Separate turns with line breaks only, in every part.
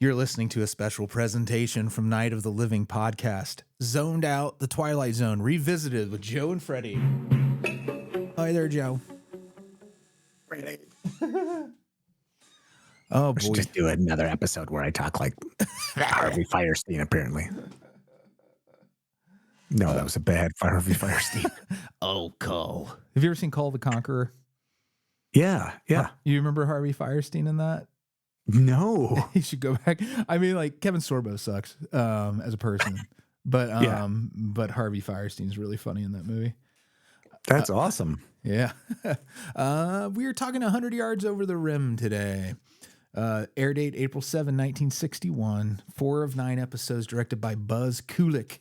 You're listening to a special presentation from Night of the Living podcast, Zoned Out, the Twilight Zone, revisited with Joe and Freddy. Hi there, Joe.
Freddy.
Oh,
We should
boy.
just do another episode where I talk like Harvey Firestein, apparently. No, that was a bad Harvey Firestein.
Oh, Cole. Have you ever seen Cole the Conqueror?
Yeah.
You remember Harvey Firestein in that?
No.
You should go back. I mean, like, Kevin Sorbo sucks as a person, but Harvey Firestein's really funny in that movie.
That's awesome.
Yeah. We are talking 100 Yards Over the Rim today. Air date April 7, 1961. 4 of 9 episodes directed by Buzz Kulik.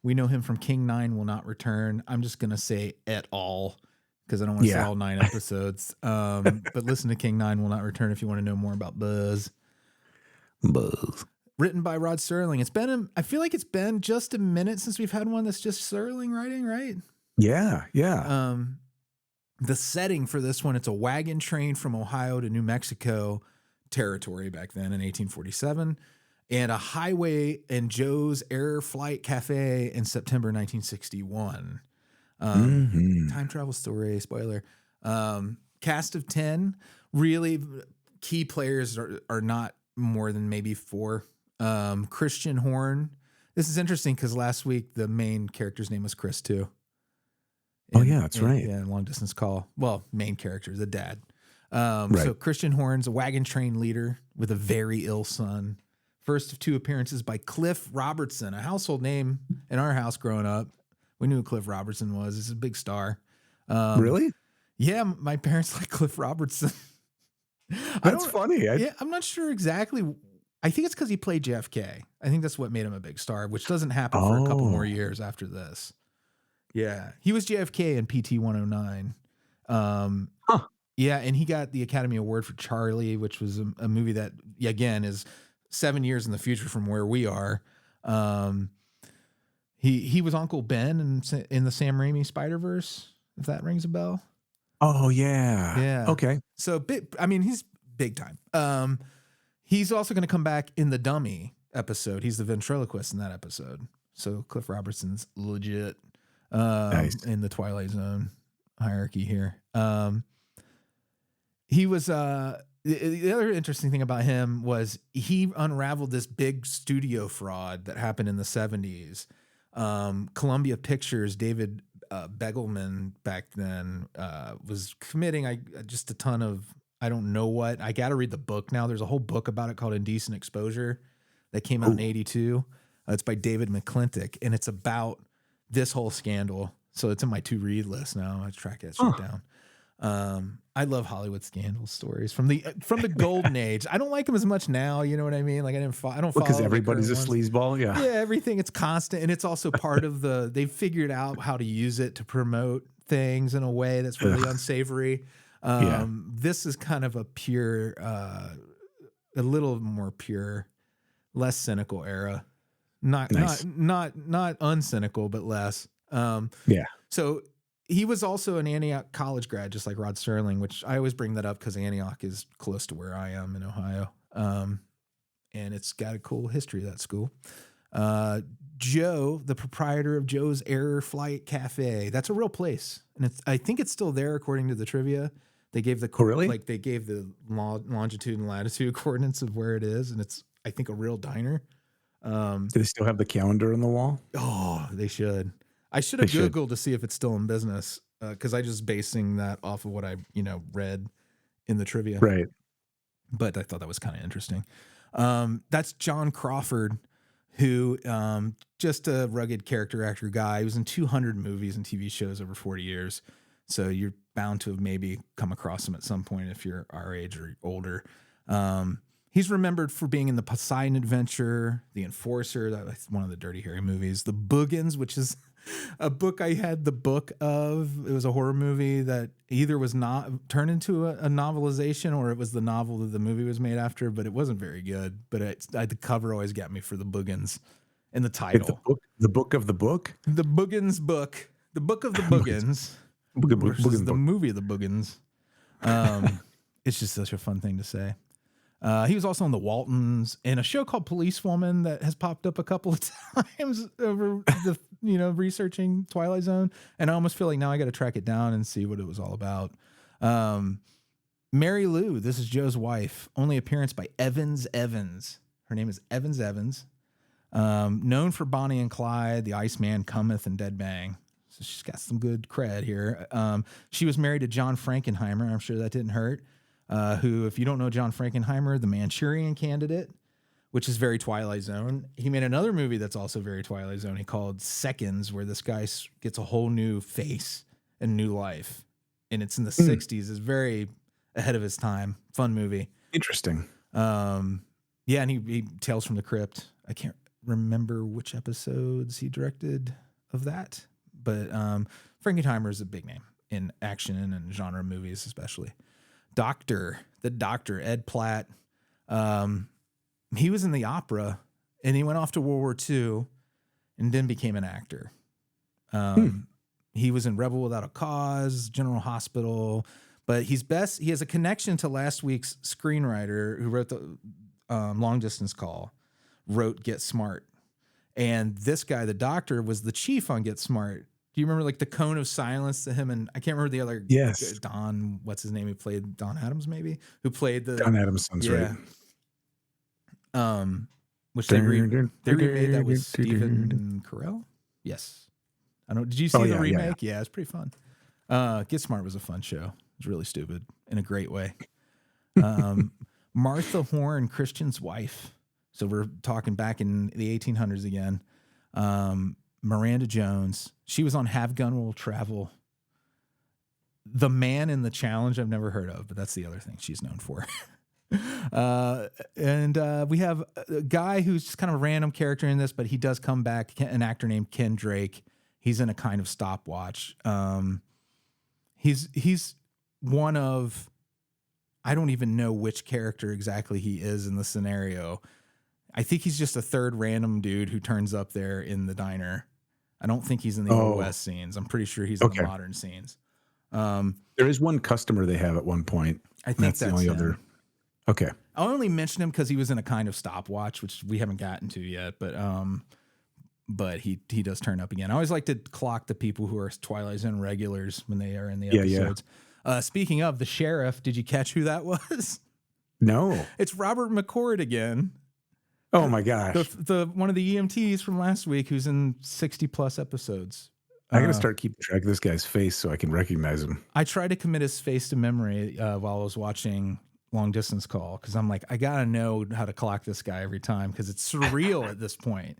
We know him from King 9 Will Not Return. I'm just going to say et al. Because I don't want to say all 9 episodes. But listen to King 9 Will Not Return if you want to know more about Buzz. Written by Rod Serling. I feel like it's been just a minute since we've had one that's just Serling writing, right?
Yeah.
The setting for this one, it's a wagon train from Ohio to New Mexico territory back then in 1847, and a highway in Joe's Air Flight Cafe in September 1961. Time travel story, spoiler. Cast of 10, really key players are not more than maybe 4. Christian Horn. This is interesting because last week the main character's name was Chris too.
That's right.
Yeah, Long Distance Call. Well, main character, the dad.
Right.
So Christian Horn's a wagon train leader with a very ill son. First of 2 appearances by Cliff Robertson, a household name in our house growing up. We knew who Cliff Robertson was. He's a big star.
Really?
Yeah, my parents like Cliff Robertson.
That's funny.
I'm not sure exactly. I think it's because he played JFK. I think that's what made him a big star, which doesn't happen for a couple more years after this. Yeah, he was JFK in PT 109. Yeah, and he got the Academy Award for Charlie, which was a movie that, again, is 7 years in the future from where we are. He was Uncle Ben in the Sam Raimi Spider-Verse, if that rings a bell.
Oh, yeah.
Yeah.
Okay.
So, he's big time. He's also going to come back in the Dummy episode. He's the ventriloquist in that episode. So Cliff Robertson's legit
Nice.
in the Twilight Zone hierarchy here. He was the other interesting thing about him was he unraveled this big studio fraud that happened in the 70s. Columbia Pictures, David Begelman back then was committing just a ton of, I don't know what. I got to read the book now. There's a whole book about it called Indecent Exposure that came out in 82. It's by David McClintock, and it's about this whole scandal. So it's in my to-read list now. I track that shit down. I love Hollywood scandal stories from the golden age. I don't like them as much now. You know what I mean? Like I don't follow
Because everybody's a sleazeball. Yeah.
Yeah. Everything. It's constant. And it's also part of they've figured out how to use it to promote things in a way that's really unsavory. This is kind of a pure, a little more pure, less cynical era. Not uncynical, but less. So he was also an Antioch College grad, just like Rod Serling, which I always bring that up because Antioch is close to where I am in Ohio. And it's got a cool history, that school. Joe, the proprietor of Joe's Air Flight Cafe, that's a real place. And I think it's still there according to the trivia. They gave they gave the longitude and latitude coordinates of where it is. And it's, I think, a real diner.
Do they still have the calendar on the wall?
Oh, they should. I should have Googled to see if it's still in business because I just basing that off of what I read in the trivia.
Right.
But I thought that was kind of interesting. That's John Crawford, who just a rugged character actor guy. He was in 200 movies and TV shows over 40 years. So you're bound to have maybe come across him at some point if you're our age or older. He's remembered for being in the Poseidon Adventure, The Enforcer, that's one of the Dirty Harry movies, The Boogans, which is a book I had the book of. It was a horror movie that either was not turned into a novelization or it was the novel that the movie was made after, but it wasn't very good. But the cover always got me for The Boogans and the title.
The book of the book?
The Boogans book. The Book of the Boogans. The movie of The Boogans. It's just such a fun thing to say. He was also on The Waltons and a show called Policewoman that has popped up a couple of times over the, researching Twilight Zone. And I almost feel like now I got to track it down and see what it was all about. Mary Lou, this is Joe's wife, only appearance by Evans Evans. Her name is Evans Evans. Known for Bonnie and Clyde, The Iceman Cometh, and Dead Bang. So she's got some good cred here. She was married to John Frankenheimer. I'm sure that didn't hurt. Who, if you don't know John Frankenheimer, the Manchurian Candidate, which is very Twilight Zone. He made another movie that's also very Twilight Zone. He called Seconds, where this guy gets a whole new face and new life. And it's in the 60s. It's very ahead of his time. Fun movie.
Interesting.
Yeah, and he Tales from the Crypt. I can't remember which episodes he directed of that. But Frankenheimer is a big name in action and genre movies, especially. The Doctor, Ed Platt. He was in the opera and he went off to World War II and then became an actor. He was in Rebel Without a Cause, General Hospital, but he has a connection to last week's screenwriter who wrote the Long Distance Call, wrote Get Smart. And this guy, the Doctor, was the chief on Get Smart. Do you remember like the Cone of Silence to him? And I can't remember the other.
Yes.
Don, what's his name? Who played Don Adams, maybe? Who played the.
Don Adams sounds right.
Which they remade that with Stephen Carell? Yes. I don't. Did you see the remake? Yeah, it's pretty fun. Get Smart was a fun show. It was really stupid in a great way. Martha Horn, Christian's wife. So we're talking back in the 1800s again. Miranda Jones. She was on Have Gun Will Travel. The Man in the Challenge I've never heard of, but that's the other thing she's known for. And we have a guy who's just kind of a random character in this, but he does come back, an actor named Ken Drake. He's in a kind of stopwatch. He's one of, I don't even know which character exactly he is in the scenario. I think he's just a third random dude who turns up there in the diner. I don't think he's in the Old West scenes. I'm pretty sure he's in the modern scenes.
There is one customer they have at one point.
I think that's the only other.
Okay.
I only mentioned him because he was in a kind of stopwatch, which we haven't gotten to yet, but he does turn up again. I always like to clock the people who are Twilight Zone regulars when they are in the episodes. Yeah. Speaking of the sheriff, did you catch who that was?
No.
It's Robert McCord again.
Oh my gosh.
The one of the EMTs from last week who's in 60 plus episodes.
I got to start keeping track of this guy's face so I can recognize him.
I tried to commit his face to memory while I was watching Long Distance Call, because I'm like, I got to know how to clock this guy every time, because it's surreal at this point.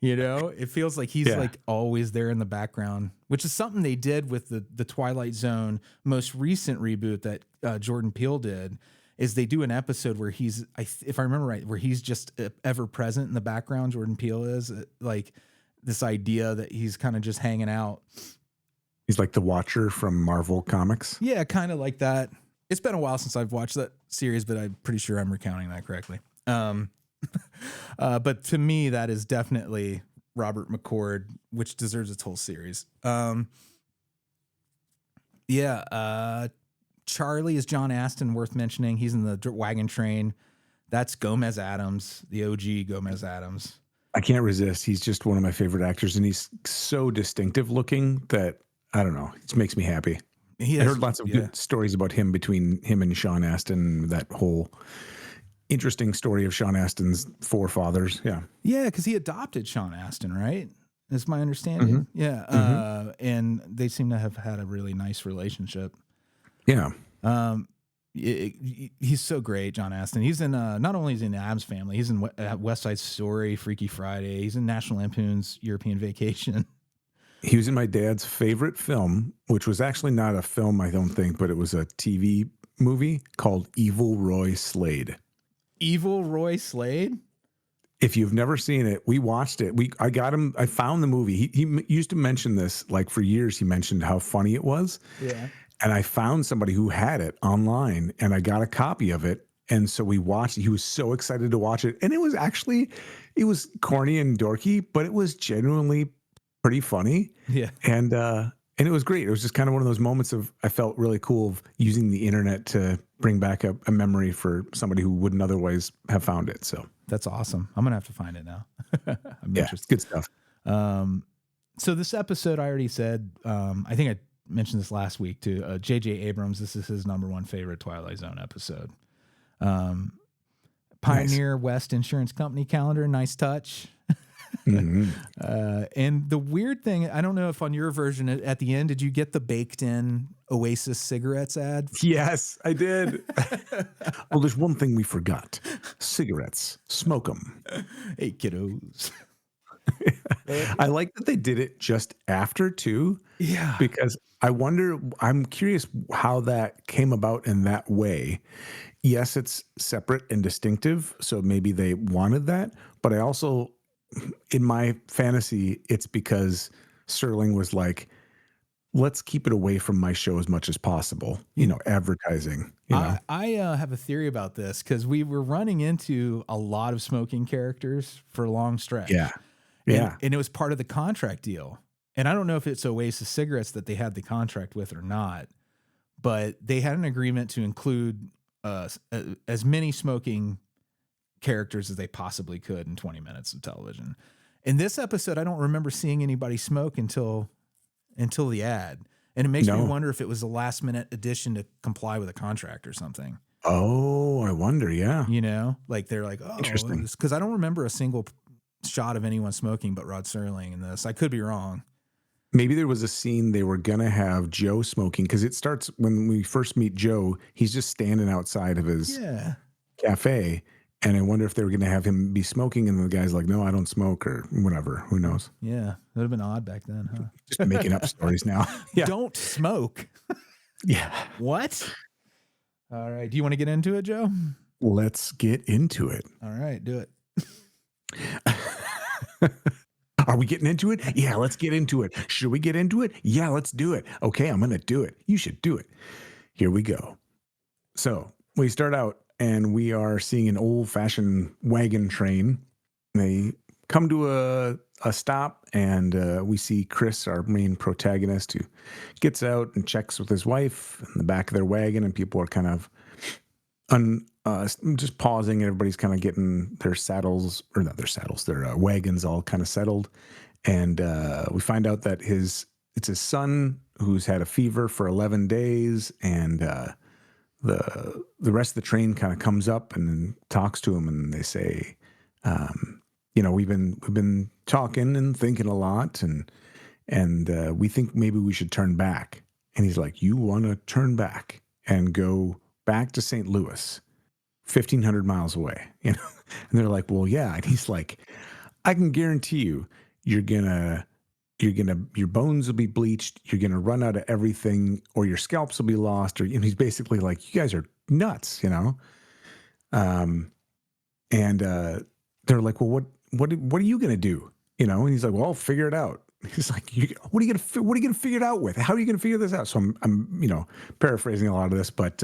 It feels like he's like always there in the background, which is something they did with the Twilight Zone most recent reboot that Jordan Peele did. Is they do an episode where he's, if I remember right, where he's just ever present in the background. Jordan Peele is like this idea that he's kind of just hanging out.
He's like the Watcher from Marvel Comics.
Yeah, kind of like that. It's been a while since I've watched that series, but I'm pretty sure I'm recounting that correctly. But to me, that is definitely Robert McCord, which deserves its whole series. Charlie is John Astin, worth mentioning. He's in the Wagon Train. That's Gomez Addams, the OG Gomez Addams.
I can't resist. He's just one of my favorite actors, and he's so distinctive looking that, I don't know, it makes me happy. I heard lots of good stories about him, between him and Sean Astin, that whole interesting story of Sean Astin's forefathers. Yeah. Yeah,
because he adopted Sean Astin, right? That's my understanding. Mm-hmm. Yeah. And they seem to have had a really nice relationship.
Yeah.
He's so great, John Astin. He's in, not only is he in the Addams Family, he's in West Side Story, Freaky Friday. He's in National Lampoon's European Vacation.
He was in my dad's favorite film, which was actually not a film, I don't think, but it was a TV movie called Evil Roy Slade.
Evil Roy Slade?
If you've never seen it, we watched it. I found the movie. He used to mention this, like for years, he mentioned how funny it was.
Yeah.
And I found somebody who had it online, and I got a copy of it. And so we watched it. He was so excited to watch it. And it was corny and dorky, but it was genuinely pretty funny.
Yeah.
And And it was great. It was just kind of one of those moments of, I felt really cool of using the internet to bring back a memory for somebody who wouldn't otherwise have found it. So
that's awesome. I'm going to have to find it now. I'm interested.
Good stuff.
So this episode, I already said, I think I mentioned this last week too. J.J. Abrams, this is his #1 favorite Twilight Zone episode. Pioneer nice. West Insurance Company calendar, nice touch. Mm-hmm. And the weird thing, I don't know if on your version at the end, did you get the baked in Oasis cigarettes ad?
Yes, I did. Well, there's one thing we forgot. Cigarettes. Smoke them.
Hey, kiddos.
I like that they did it just after too.
Yeah.
Because I'm curious how that came about in that way. Yes, it's separate and distinctive. So maybe they wanted that. But I also, in my fantasy, it's because Serling was like, let's keep it away from my show as much as possible. Advertising.
I have a theory about this because we were running into a lot of smoking characters for a long stretch.
Yeah.
And it was part of the contract deal. And I don't know if it's Oasis cigarettes that they had the contract with or not, but they had an agreement to include as many smoking characters as they possibly could in 20 minutes of television. In this episode, I don't remember seeing anybody smoke until the ad. And it makes me wonder if it was a last minute addition to comply with a contract or something.
Oh, I wonder. Yeah.
Like they're like, oh,
interesting.
Because I don't remember a single shot of anyone smoking but Rod Serling in this. I could be wrong.
Maybe there was a scene they were going to have Joe smoking, because it starts when we first meet Joe. He's just standing outside of his cafe. And I wonder if they were going to have him be smoking. And the guy's like, no, I don't smoke, or whatever. Who knows?
Yeah. That would have been odd back then, huh?
Just making up stories now.
Yeah. Don't smoke.
Yeah.
What? All right. Do you want to get into it, Joe?
Let's get into it.
All right. Do it.
Are we getting into it? Yeah, let's get into it. Should we get into it? Yeah, let's do it. Okay, I'm going to do it. You should do it. Here we go. So we start out and we are seeing an old-fashioned wagon train. They come to a stop, and we see Chris, our main protagonist, who gets out and checks with his wife in the back of their wagon, and people are kind of just pausing, and everybody's kind of getting their their wagons all kind of settled. And we find out that it's his son who's had a fever for 11 days. And the rest of the train kind of comes up and talks to him, and they say, we've been talking and thinking a lot, and we think maybe we should turn back. And he's like, you want to turn back and go back to St. Louis, 1,500 miles away, And they're like, well, yeah. And he's like, I can guarantee you, your bones will be bleached. You're going to run out of everything, or your scalps will be lost. Or he's basically like, you guys are nuts, And they're like, well, what are you going to do? And he's like, well, I'll figure it out. He's like, what are you going to figure it out with? How are you going to figure this out? So I'm paraphrasing a lot of this, but,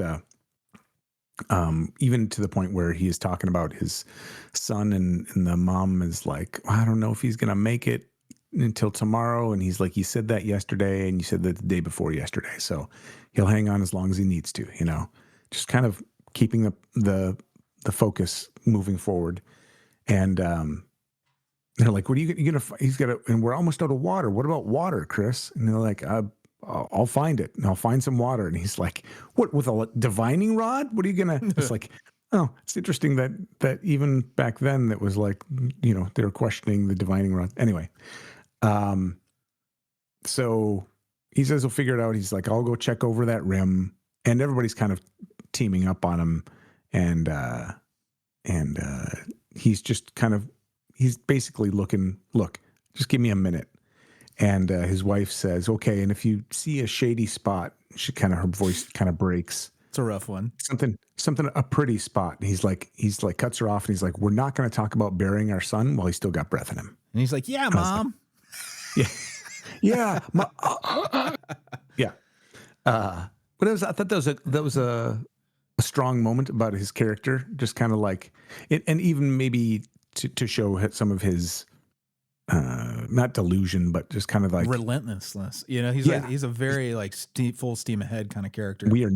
even to the point where he is talking about his son, and the mom is like, I don't know if he's going to make it until tomorrow. And he's like, you said that yesterday, and you said that the day before yesterday. So he'll hang on as long as he needs to, just kind of keeping the focus moving forward. And, they're like, what are you going to, he's got to, and we're almost out of water. What about water, Chris? And they're like, I'll find it, and I'll find some water. And he's like, what, with a divining rod? What are you going to, it's like, oh, it's interesting that even back then that was like, they were questioning the divining rod. Anyway. So he says he'll figure it out. He's like, I'll go check over that rim, and everybody's kind of teaming up on him. And he's just kind of, he's basically looking, look, just give me a minute. And his wife says, okay. And if you see a shady spot, her voice kind of breaks.
It's a rough one.
Something, a pretty spot. And he's like, cuts her off, and he's like, we're not going to talk about burying our son while he's still got breath in him.
And he's like, yeah, Mom.
Like, yeah. Yeah. But I thought that was a strong moment about his character, just kind of like it, and even maybe to show some of his not delusion, but just kind of like
relentlessness. He's like
yeah,
he's a very like full steam ahead kind of character.
we are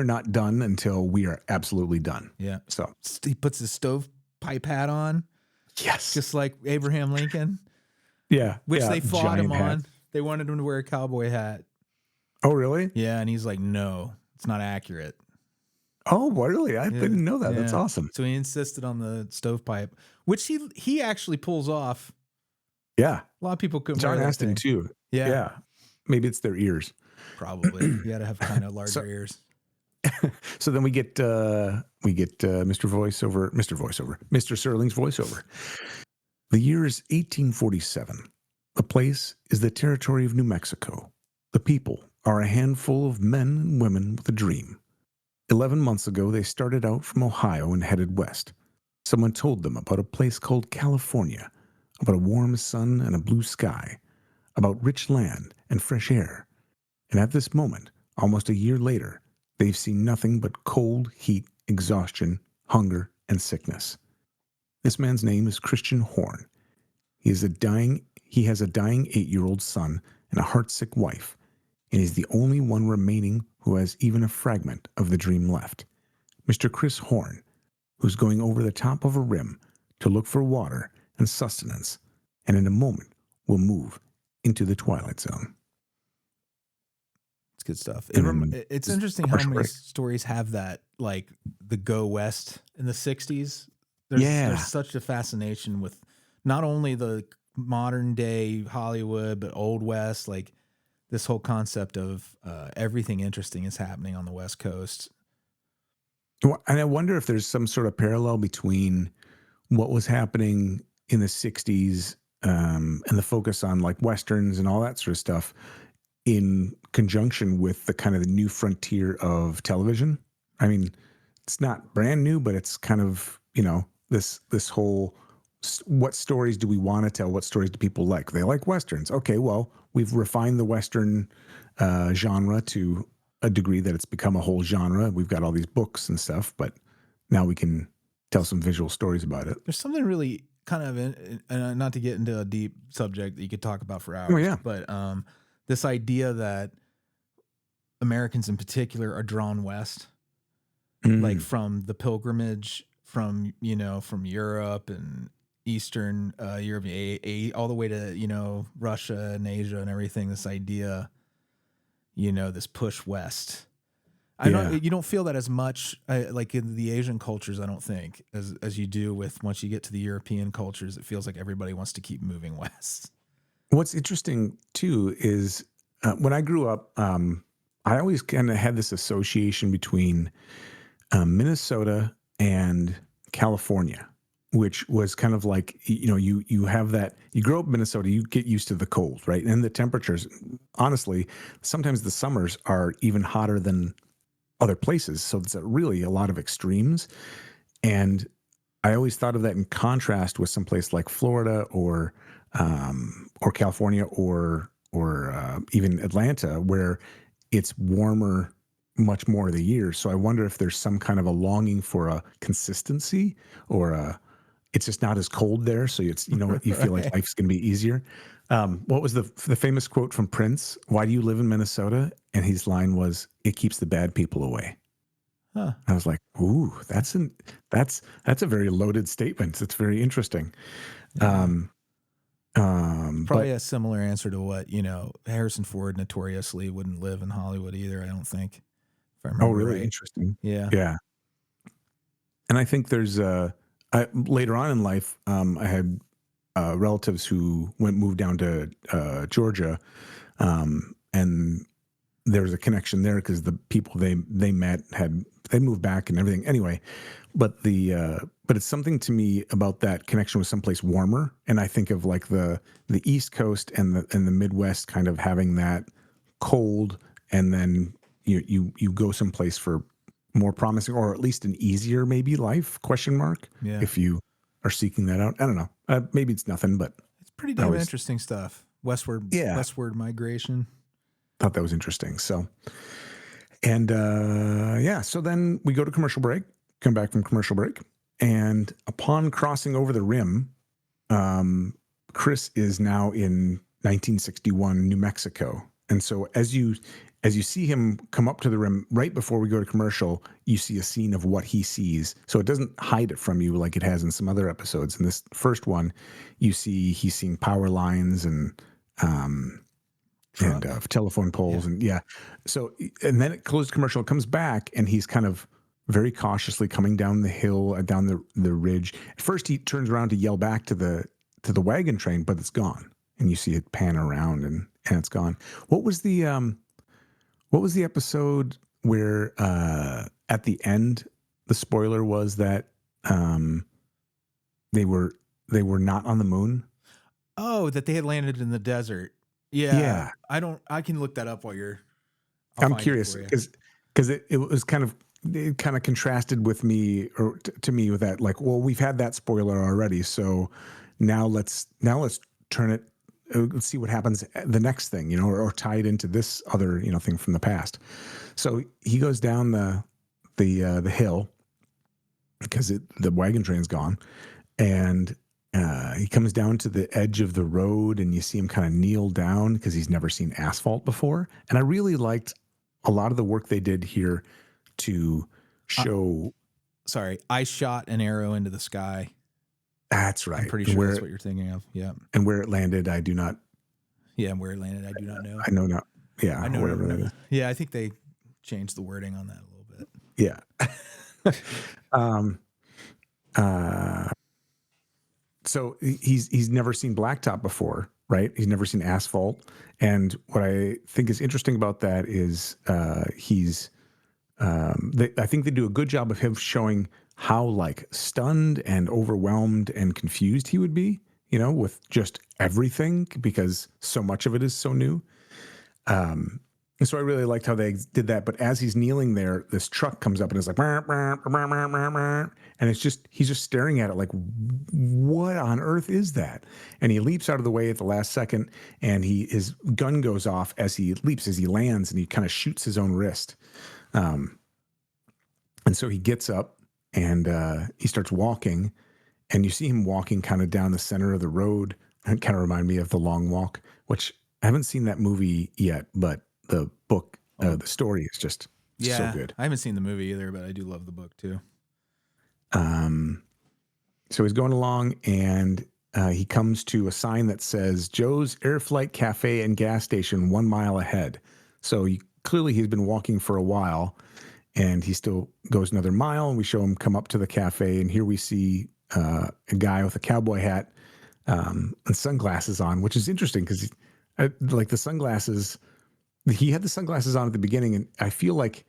not done until we are absolutely done.
Yeah.
So
He puts his stovepipe hat on,
yes,
just like Abraham Lincoln.
yeah,
Which
yeah,
they fought him
giant hat.
on. They wanted him to wear a cowboy hat.
Oh, really?
Yeah, and he's like, no, it's not accurate.
Oh, really? I
Yeah,
didn't know that. That's
yeah.
awesome.
So he insisted on the stovepipe, which he actually pulls off.
Yeah.
A lot of people couldn't
John
wear that
Aston
thing.
too.
Yeah.
Yeah. Maybe it's their ears.
Probably. You got to have kind of larger ears.
So then we get Mr. Serling's voiceover. The year is 1847. The place is the territory of New Mexico. The people are a handful of men and women with a dream. 11 months ago, they started out from Ohio and headed west. Someone told them about a place called California, about a warm sun and a blue sky, about rich land and fresh air. And at this moment, almost a year later, they've seen nothing but cold, heat, exhaustion, hunger, and sickness. This man's name is Christian Horn. He has a dying 8-year-old son and a heartsick wife, and he's the only one remaining who has even a fragment of the dream left. Mr. Chris Horn, who's going over the top of a rim to look for water and sustenance, and in a moment will move into the Twilight Zone.
It's good stuff. It's interesting how many stories have that, like the go west in the 60s. There's such a fascination with not only the modern day Hollywood, but Old West, like this whole concept of everything interesting is happening on the West Coast.
And I wonder if there's some sort of parallel between what was happening in the 60s and the focus on like Westerns and all that sort of stuff in conjunction with the kind of the new frontier of television. I mean, it's not brand new, but it's kind of, this whole, what stories do we want to tell? What stories do people like? They like Westerns. Okay, well, we've refined the Western genre to a degree that it's become a whole genre. We've got all these books and stuff, but now we can tell some visual stories about it.
There's something really kind of, not to get into a deep subject that you could talk about for hours,
oh, yeah.
but this idea that Americans in particular are drawn west, like from the pilgrimage, from Europe and Eastern Europe, all the way to, Russia and Asia and everything. This idea, this push west. I don't. You don't feel that as much, like in the Asian cultures. I don't think as you do with once you get to the European cultures. It feels like everybody wants to keep moving west.
What's interesting too is when I grew up, I always kind of had this association between Minnesota and California, which was kind of like, you have that, you grow up in Minnesota, you get used to the cold, right? And the temperatures, honestly, sometimes the summers are even hotter than other places. So it's really a lot of extremes. And I always thought of that in contrast with some place like Florida or California or even Atlanta, where it's warmer much more of the year. So I wonder if there's some kind of a longing for a consistency or it's just not as cold there. So it's, you feel like life's going to be easier. What was the famous quote from Prince? Why do you live in Minnesota? And his line was, "It keeps the bad people away." Huh. I was like, ooh, that's a very loaded statement. It's very interesting. Yeah.
Probably a similar answer to what, Harrison Ford notoriously wouldn't live in Hollywood either, I don't think. If I remember
really?
Right.
Interesting.
Yeah.
Yeah. And I think there's later on in life, I had relatives who moved down to Georgia, and there was a connection there because the people they met they moved back and everything. Anyway, but it's something to me about that connection with someplace warmer, and I think of like the East Coast and the Midwest kind of having that cold, and then you go someplace for more promising or at least an easier maybe life ? Yeah. If you are seeking that out. I don't know. Maybe it's nothing, but
it's pretty damn interesting stuff. Westward migration.
Thought that was interesting. So, and so then we go to commercial break, come back from commercial break, and upon crossing over the rim, Chris is now in 1961 New Mexico. And so as you see him come up to the rim right before we go to commercial, you see a scene of what he sees. So it doesn't hide it from you like it has in some other episodes. In this first one, you see he's seeing power lines and telephone poles and So and then it closed commercial. It comes back and he's kind of very cautiously coming down the hill, down the ridge. At first, he turns around to yell back to the wagon train, but it's gone. And you see it pan around and it's gone. What was the episode where at the end the spoiler was that they were not on the moon?
Oh, that they had landed in the desert. Yeah. I can look that up while you're.
I'm curious because it was kind of contrasted with me or to me with that, like, well, we've had that spoiler already, so now let's turn it. Let's see what happens. The next thing, or tie it into this other, thing from the past. So he goes down the hill because the wagon train's gone, and he comes down to the edge of the road, and you see him kind of kneel down because he's never seen asphalt before. And I really liked a lot of the work they did here to show.
I shot an arrow into the sky.
That's right.
I'm pretty sure that's what you're thinking of. Yeah.
And where it landed, I do not.
Yeah, and where it landed, I do not know.
I know not. Yeah,
I know.
Whatever that is.
Yeah, I think they changed the wording on that a little bit.
Yeah. So he's never seen blacktop before, right? He's never seen asphalt. And what I think is interesting about that is I think they do a good job of him showing how like stunned and overwhelmed and confused he would be, with just everything because so much of it is so new. And so I really liked how they did that. But as he's kneeling there, this truck comes up and it's like, and he's just staring at it like, what on earth is that? And he leaps out of the way at the last second, and his gun goes off as he leaps, as he lands, and he kind of shoots his own wrist. And so he gets up and he starts walking, and you see him walking kind of down the center of the road. It kind of reminded me of The Long Walk, which I haven't seen that movie yet, but the book, the story is just so good.
I haven't seen the movie either, but I do love the book too.
So he's going along, and he comes to a sign that says Joe's Air Flight Cafe and Gas Station 1 mile ahead. So clearly he's been walking for a while, and he still goes another mile, and we show him come up to the cafe, and here we see a guy with a cowboy hat and sunglasses on, which is interesting because like the sunglasses, he had the sunglasses on at the beginning, and I feel like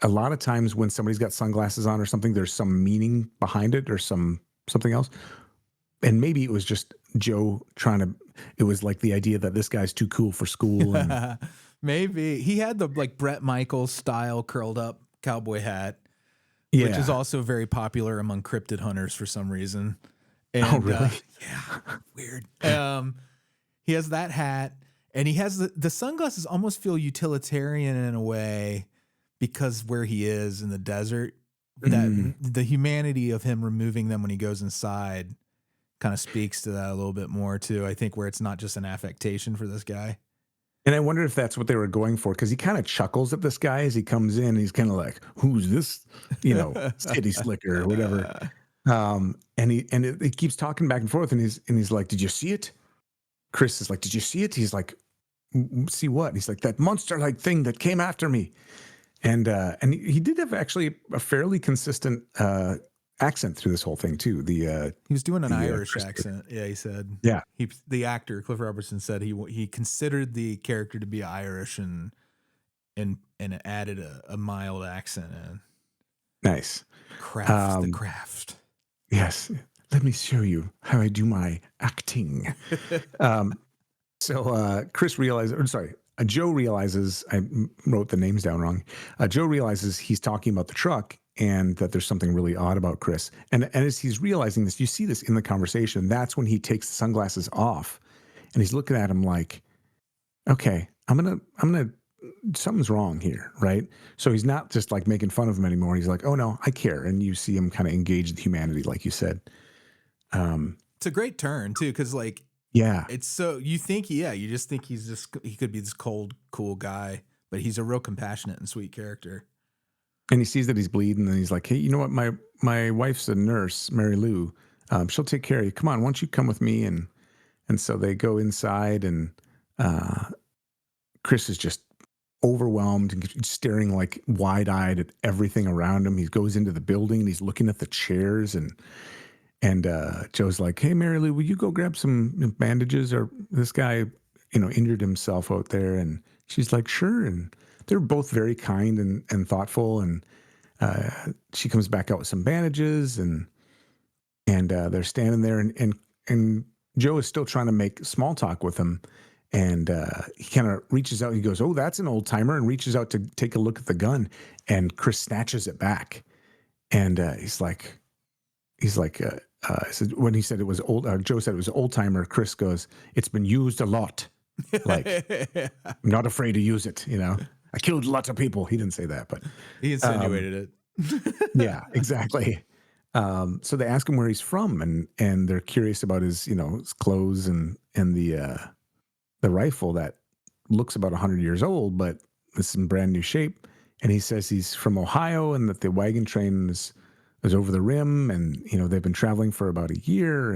a lot of times when somebody's got sunglasses on or something, there's some meaning behind it or something else. And maybe it was just Joe it was like the idea that this guy's too cool for school. And
maybe he had the like Bret Michaels style curled up cowboy hat, which is also very popular among cryptid hunters for some reason. And,
oh, really?
Yeah. Weird. He has that hat, and he has the sunglasses almost feel utilitarian in a way because where he is in the desert, that the humanity of him removing them when he goes inside kind of speaks to that a little bit more too. I think where it's not just an affectation for this guy.
And I wonder if that's what they were going for, because he kind of chuckles at this guy as he comes in. And he's kind of like, "Who's this? City slicker or whatever." And he keeps talking back and forth, and he's like, "Did you see it?" Chris is like, "Did you see it?" He's like, "See what?" He's like, "That monster-like thing that came after me." And he did have actually a fairly consistent accent through this whole thing too. He
was doing an Irish accent. Yeah, he said.
Yeah,
the actor Cliff Robertson said he considered the character to be Irish and added a mild accent in.
Nice.
The craft.
Yes. Let me show you how I do my acting. So Chris realizes, Joe realizes, I wrote the names down wrong. Joe realizes he's talking about the truck and that there's something really odd about Chris. And as he's realizing this, you see this in the conversation. That's when he takes the sunglasses off, and he's looking at him like, okay, I'm gonna, something's wrong here, right? So he's not just like making fun of him anymore. He's like, oh no, I care. And you see him kind of engage the humanity, like you said.
It's a great turn too, because like,
Yeah.
it's so you think, you just think he could be this cold, cool guy, but he's a real compassionate and sweet character.
And he sees that he's bleeding, and he's like, "Hey, you know what? My wife's a nurse, Mary Lou. She'll take care of you. Come on, why don't you come with me?" And so they go inside, and Chris is just overwhelmed and staring like wide-eyed at everything around him. He goes into the building and he's looking at the chairs, and Joe's like, "Hey, Mary Lou, will you go grab some bandages? Or this guy, injured himself out there." And she's like, "Sure." And they're both very kind and thoughtful. And she comes back out with some bandages, and they're standing there, and Joe is still trying to make small talk with him. And he kind of reaches out. He goes, "Oh, that's an old timer," and reaches out to take a look at the gun. And Chris snatches it back. And he's like, when he said it was old, Joe said it was old timer. Chris goes, "It's been used a lot. Like, I'm not afraid to use it. I killed lots of people." He didn't say that, but
he insinuated it.
Yeah, exactly. So they ask him where he's from, and they're curious about his clothes and the rifle that looks about 100 years old, but it's in brand new shape. And he says he's from Ohio, and that the wagon train is over the rim, and they've been traveling for about a year.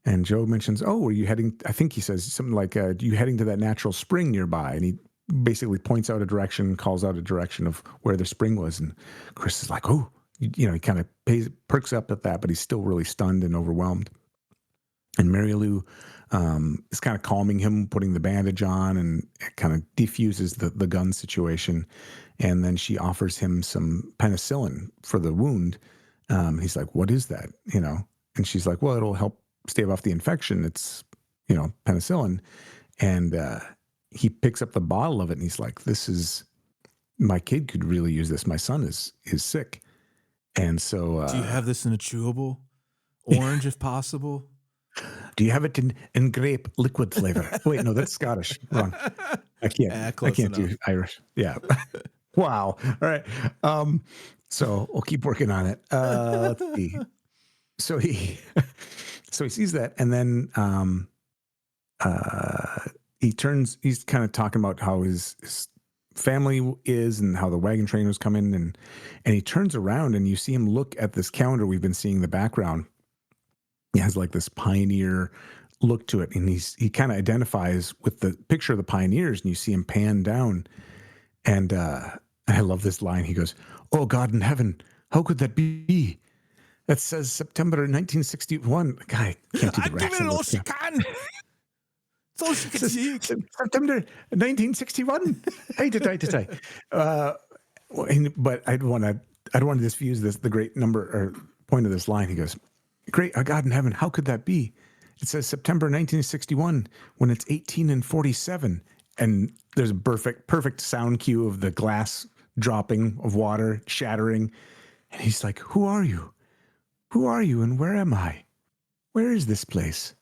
And Joe mentions, "Oh, are you heading?" I think he says something like, "You heading to that natural spring nearby?" And he basically points out a direction, calls out a direction of where the spring was. And Chris is like, "Oh," he kind of perks up at that, but he's still really stunned and overwhelmed. And Mary Lou is kind of calming him, putting the bandage on, and it kind of defuses the gun situation. And then she offers him some penicillin for the wound. He's like, "What is that?" And she's like, "Well, it'll help stave off the infection. It's, penicillin." And he picks up the bottle of it, and he's like, "This is, my kid could really use this. My son is sick." And so,
do you have this in a chewable? Orange, if possible?
"Do you have it in grape liquid flavor?" Wait, no, that's Scottish. Wrong. I can't do Irish. Yeah. Wow. All right. So we'll keep working on it. Let's see. So he sees that, and then he's kind of talking about how his family is, and how the wagon train was coming, and he turns around, and you see him look at this calendar we've been seeing in the background. He has like this pioneer look to it, and he kind of identifies with the picture of the pioneers, and you see him pan down. And I love this line. He goes, "Oh, God in heaven, how could that be? That says September 1961. Guy can't do the
I'm giving it all she can. It's all she can see.
September 1961. Hey, did I? But I don't want to disfuse the great number or point of this line. He goes, "Great God in heaven, how could that be? It says September 1961 when it's 18:47. And there's a perfect sound cue of the glass dropping, of water shattering. And he's like, "Who are you? Who are you? And where am I? Where is this place?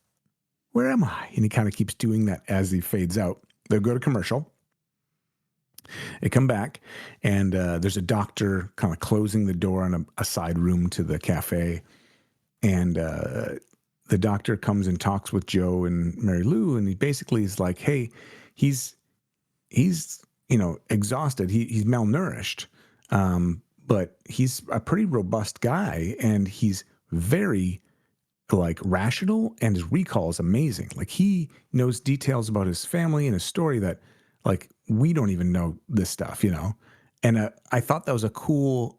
Where am I?" And he kind of keeps doing that as he fades out. They'll go to commercial. They come back, and there's a doctor kind of closing the door on a side room to the cafe. And the doctor comes and talks with Joe and Mary Lou, and he basically is like, "Hey, he's exhausted. He's malnourished, but he's a pretty robust guy, and he's very like rational, and his recall is amazing. Like, he knows details about his family and his story that like we don't even know this stuff, And I thought that was a cool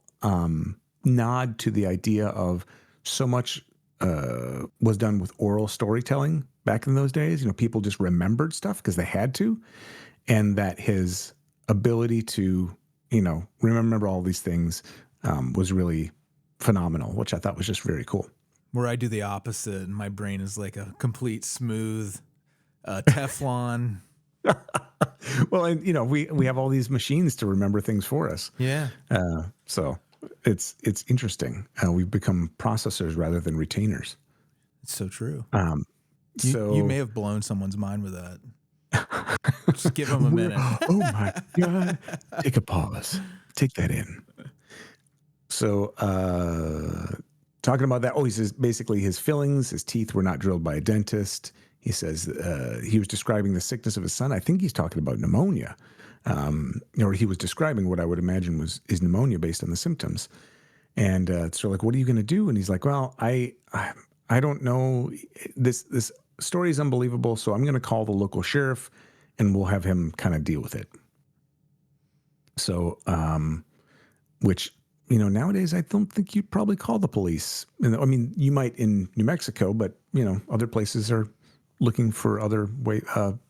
nod to the idea of so much was done with oral storytelling back in those days. People just remembered stuff because they had to, and that his ability to, remember all these things was really phenomenal, which I thought was just very cool.
Where I do the opposite, and my brain is like a complete smooth Teflon.
Well, and we have all these machines to remember things for us.
Yeah.
So it's interesting. We've become processors rather than retainers.
It's so true.
So
you may have blown someone's mind with that. Just give them a minute.
Oh my God. Take a pause. Take that in. So talking about that. Oh, he says basically his fillings, his teeth were not drilled by a dentist. He says he was describing the sickness of his son. I think he's talking about pneumonia, or he was describing what I would imagine is pneumonia based on the symptoms. And so like, what are you going to do? And he's like, well, I don't know. This story is unbelievable. So I'm going to call the local sheriff and we'll have him kind of deal with it. So, which, nowadays I don't think you'd probably call the police. I mean, you might in New Mexico, but other places are looking for other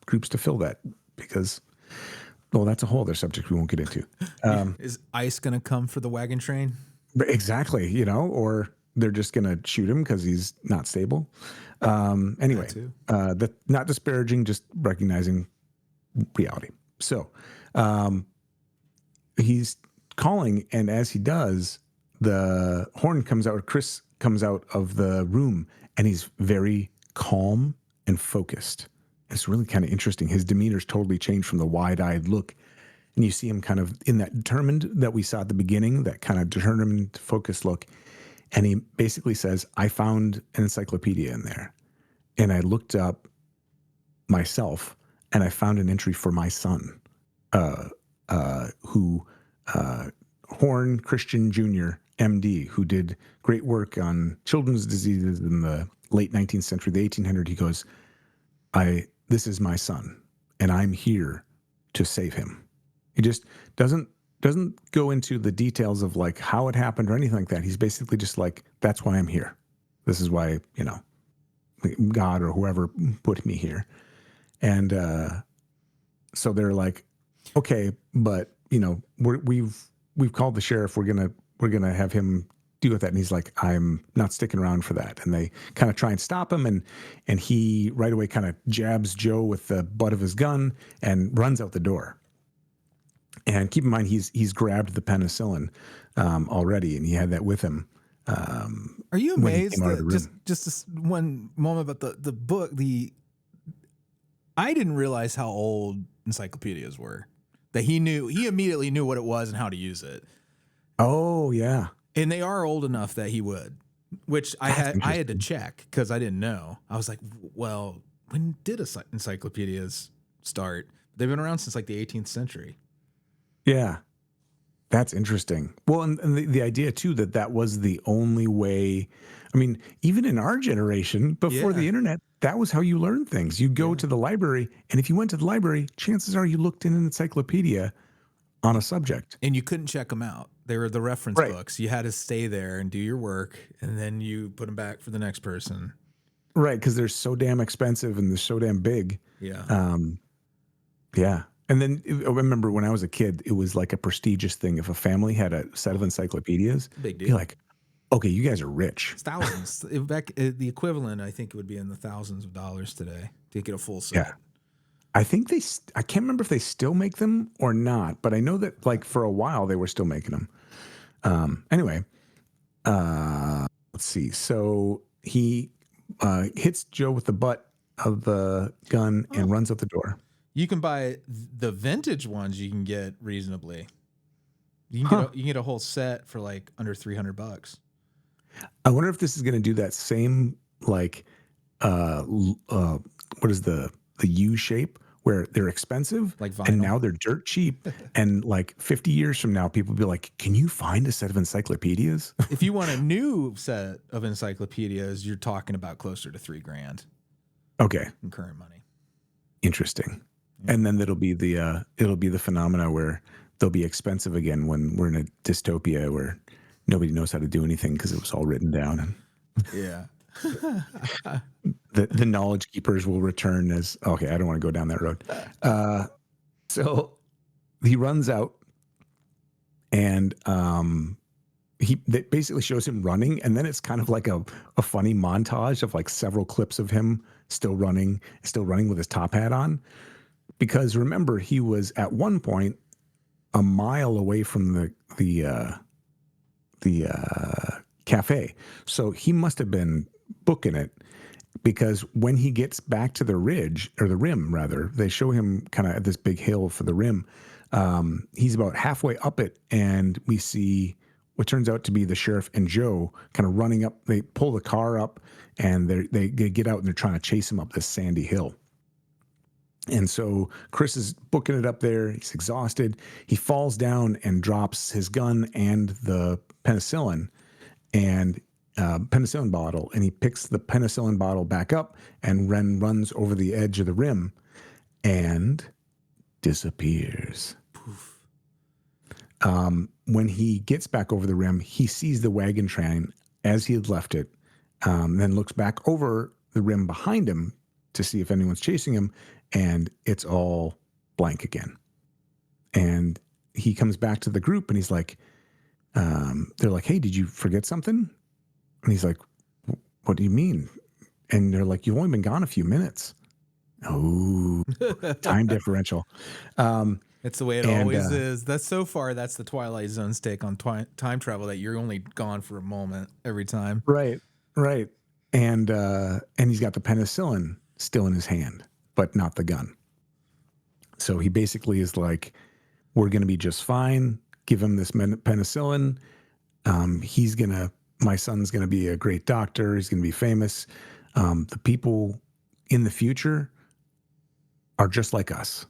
groups to fill that because, well, that's a whole other subject we won't get into.
Is ICE going to come for the wagon train?
Exactly, or they're just going to shoot him because he's not stable. Anyway, not disparaging, just recognizing reality. So he's calling, and as he does, the horn comes out, or Chris comes out of the room, and he's very calm and focused. It's really kind of interesting. His demeanor's totally changed from the wide-eyed look. And you see him kind of in that determined that we saw at the beginning, that kind of determined, focused look. And he basically says, I found an encyclopedia in there. And I looked up myself, and I found an entry for my son, Horn Christian Jr., MD, who did great work on children's diseases in the late 19th century, the 1800s. He goes, this is my son, and I'm here to save him. He just doesn't go into the details of like how it happened or anything like that. He's basically just like, that's why I'm here. This is why, God or whoever put me here. And so they're like, okay, but we've called the sheriff. We're gonna have him deal with that. And he's like, I'm not sticking around for that. And they kind of try and stop him, and he right away kind of jabs Joe with the butt of his gun and runs out the door. And keep in mind, he's grabbed the penicillin already, and he had that with him.
Are you amazed that just this one moment about the book? I didn't realize how old encyclopedias were. That he immediately knew what it was and how to use it.
Oh yeah,
and they are old enough that he would, which I had to check because I didn't know. I was like, well, when did encyclopedias start? They've been around since like the 18th century.
Yeah, that's interesting. Well, and the idea too that was the only way. I mean, even in our generation, before the internet, that was how you learn things. You go to the library, and if you went to the library, chances are you looked in an encyclopedia on a subject.
And you couldn't check them out. They were the reference books. You had to stay there and do your work, and then you put them back for the next person.
Right, because they're so damn expensive and they're so damn big.
Yeah.
Yeah. And then I remember when I was a kid, it was like a prestigious thing. If a family had a set of encyclopedias,
big deal.
Be like, okay, you guys are rich.
It's thousands. The equivalent, I think, it would be in the thousands of dollars today to get a full set. Yeah.
I think I can't remember if they still make them or not, but I know that like for a while they were still making them. Anyway, let's see. So he hits Joe with the butt of the gun and runs out the door.
You can buy the vintage ones. You can get reasonably. You can get a whole set for like under $300.
I wonder if this is going to do that same like what is the U shape where they're expensive
like vinyl.
And now they're dirt cheap. And like 50 years from now, people will be like, can you find a set of encyclopedias?
If you want a new set of encyclopedias, you're talking about closer to $3,000.
Okay.
In current money.
Interesting. Yeah. And then it'll be the phenomena where they'll be expensive again when we're in a dystopia where nobody knows how to do anything because it was all written down.
Yeah.
The knowledge keepers will return as okay. I don't want to go down that road. So he runs out, and that basically shows him running, and then it's kind of like a funny montage of like several clips of him still running with his top hat on, because remember he was at one point a mile away from the cafe, so he must have been booking it, because when he gets back to the ridge, or the rim rather, they show him kind of at this big hill for the rim. He's about halfway up it, and we see what turns out to be the sheriff and Joe kind of running up. They pull the car up and they get out and they're trying to chase him up this sandy hill. And so Chris is booking it up there. He's exhausted. He falls down and drops his gun and the penicillin bottle. And he picks the penicillin bottle back up and runs over the edge of the rim and disappears. Poof. When he gets back over the rim, he sees the wagon train as he had left it, then looks back over the rim behind him to see if anyone's chasing him, and it's all blank again. And he comes back to the group and he's like, they're like, hey, did you forget something? And he's like, what do you mean? And they're like, you've only been gone a few minutes. Oh, time differential.
It's the way it always is. That's the Twilight Zone's take on time travel, that you're only gone for a moment every time.
Right. And he's got the penicillin still in his hand, but not the gun. So he basically is like, we're going to be just fine. Give him this penicillin. My son's going to be a great doctor. He's going to be famous. The people in the future are just like us.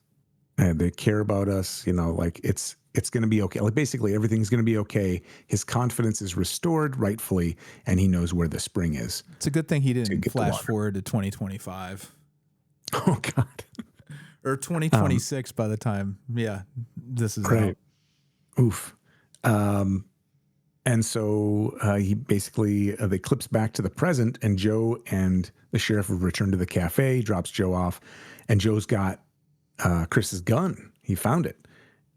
And they care about us, like it's going to be okay. Like basically everything's going to be okay. His confidence is restored rightfully, and he knows where the spring is.
It's a good thing he didn't flash forward to 2025.
Oh God.
Or 2026 by the time. Yeah. This is
right. Out. Oof. And so he basically, they clips back to the present, and Joe and the sheriff have returned to the cafe, drops Joe off, and Joe's got Chris's gun. He found it,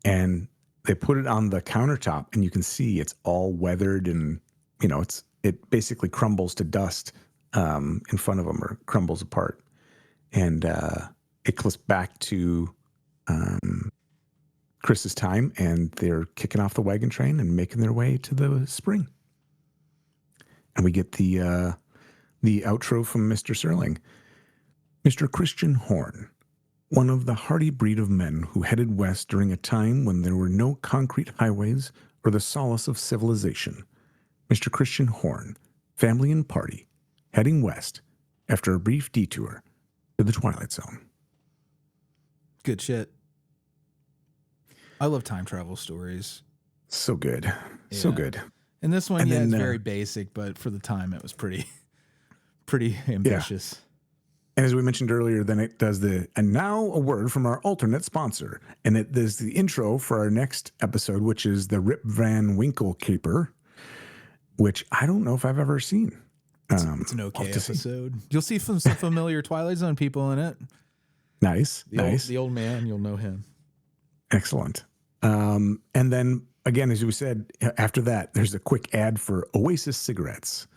and they put it on the countertop, and you can see it's all weathered, and it basically crumbles to dust in front of them, or crumbles apart, and it clips back to Chris's time, and they're kicking off the wagon train and making their way to the spring. And we get the outro from Mr. Serling. Mr. Christian Horn, one of the hardy breed of men who headed west during a time when there were no concrete highways or the solace of civilization. Mr. Christian Horn, family and party, heading west after a brief detour to the Twilight Zone.
Good shit. I love time travel stories.
So good. Yeah. So good.
And this one, it's very basic, but for the time it was pretty ambitious.
Yeah. And as we mentioned earlier, then it does and now a word from our alternate sponsor. And there's the intro for our next episode, which is the Rip Van Winkle Caper, which I don't know if I've ever seen.
It's an okay episode. You'll see some familiar Twilight Zone people in it.
Nice.
The old man, you'll know him.
Excellent. And then again, as we said, after that, there's a quick ad for Oasis cigarettes.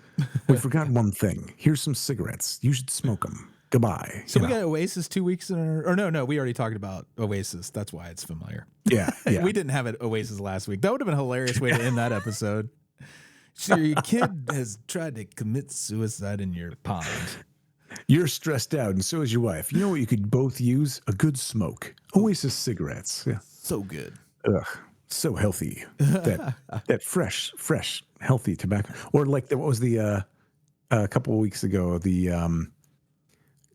We forgot one thing. Here's some cigarettes. You should smoke them. Goodbye.
So we got Oasis 2 weeks in or no, we already talked about Oasis. That's why it's familiar.
Yeah.
We didn't have an Oasis last week. That would have been a hilarious way to end that episode. So your kid has tried to commit suicide in your pond.
You're stressed out, and so is your wife. You know what you could both use? A good smoke. Oasis cigarettes. Yeah.
So good.
Ugh. So healthy. That fresh, healthy tobacco. Or like what was the a couple of weeks ago, the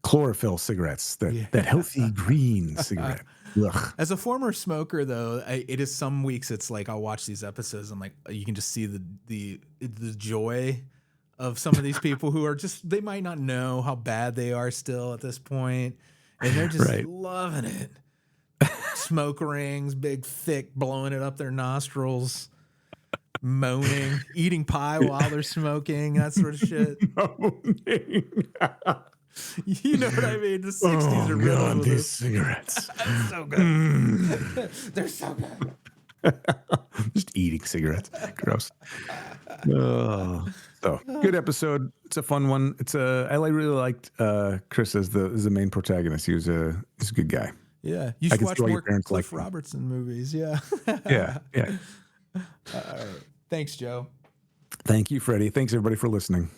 chlorophyll cigarettes, that healthy green cigarette. Ugh.
As a former smoker, though, it is some weeks it's like I'll watch these episodes and like you can just see the joy of some of these people who are just, they might not know how bad they are still at this point, and they're just loving it. Smoke rings, big, thick, blowing it up their nostrils, moaning, eating pie while they're smoking, that sort of shit.
Moaning.
You know what I mean? The 60s are real with
these cigarettes.
So good. They're so good.
Just eating cigarettes. Gross. So good episode. It's a fun one. I really liked Chris as the main protagonist. He's a good guy.
Yeah, you should watch more Cliff Robertson movies. Yeah.
Yeah.
Thanks, Joe.
Thank you, Freddie. Thanks everybody for listening.